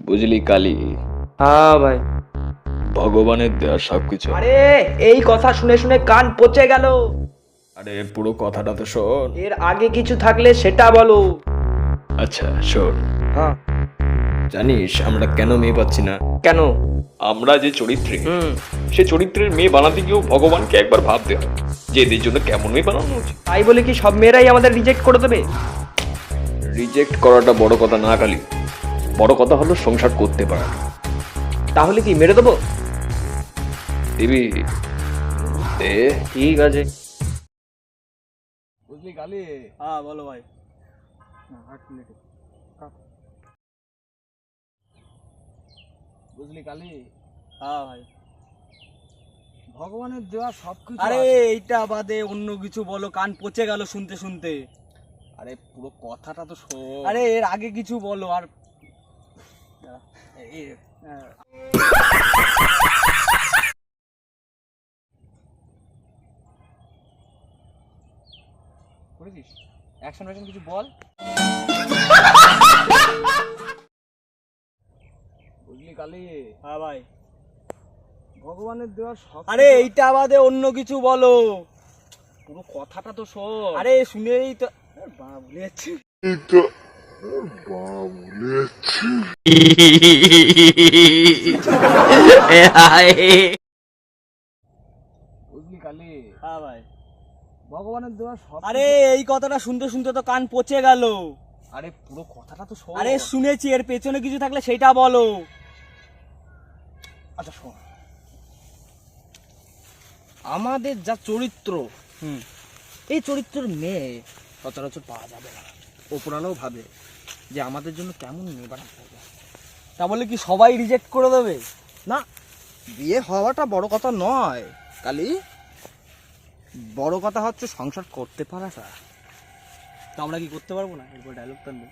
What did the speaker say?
বুঝলি কালী, হ্যাঁ ভাই। ভগবানের দেওয়া সবকিছু। আরে এই কথা শুনে শুনে কান পচে গেল। আরে পুরো কথাটা তো শোন। এর আগে কিছু থাকলে সেটা বলো। আচ্ছা শোন, হ্যাঁ। জানিস আমরা কেন মেয়ে পাচ্ছি না? কেন? আমরা যে চরিত্রে, হুম। সে চরিত্রের মেয়ে বানাতে গিয়েও ভগবানকে একবার ভাবতে হয় যে এদের জন্য কেমন মেয়ে বানানো উচিত। তাই বলে কি সব মেয়েরাই আমাদের রিজেক্ট করে দেবে? রিজেক্ট করাটা বড় কথা না কালী, বড় কথা হলো সংসার করতে পারা। তাহলে কি মেরে দেবো? দিবি দে। ঠিক আছে। বুঝলি কালী? হ্যাঁ বলো ভাই। বুঝলি কালী, হ্যাঁ ভাই। ভগবানের দেওয়া সবকিছু। আরে এইটা বাদে অন্য কিছু বলো, কান পচে গেল শুনতে শুনতে। আরে পুরো কথাটা তো শোন। আরে এর আগে কিছু বলো আর করেছিস অ্যাকশন ফ্যাকশন কিছু বল। বুঝলি কালী? হ্যাঁ ভাই। ভগবানের দেওয়া সব। আরে এইটা বাদে অন্য কিছু বলো। পুরো কথাটা তো শোন। আরে শুনেই তো ভুলে যাচ্ছি। বুঝলি কালী? হ্যাঁ ভাই। ভগবানের দেওয়া সব। আরে এই কথাটা শুনতে শুনতে তো কান পচে গেল। আরে পুরো কথাটা তো শোন। আরে শুনেছি, এর পেছনে কিছু থাকলে সেটা বলো। আচ্ছা শোন, আমাদের যা চরিত্র, হুম। এই চরিত্রের মেয়ে সচরাচর পাওয়া যাবে না। ওপরালাও ভাবে যে আমাদের জন্য কেমন মেয়ে বানাতে হবে। তা বলে কি সবাই রিজেক্ট করে দেবে? না, বিয়ে হওয়াটা বড় কথা নয় কালী, বড় কথা হচ্ছে সংসার করতে পারাটা। তো আমরা কি করতে পারবো না? এরপর ডায়লগ টানবে।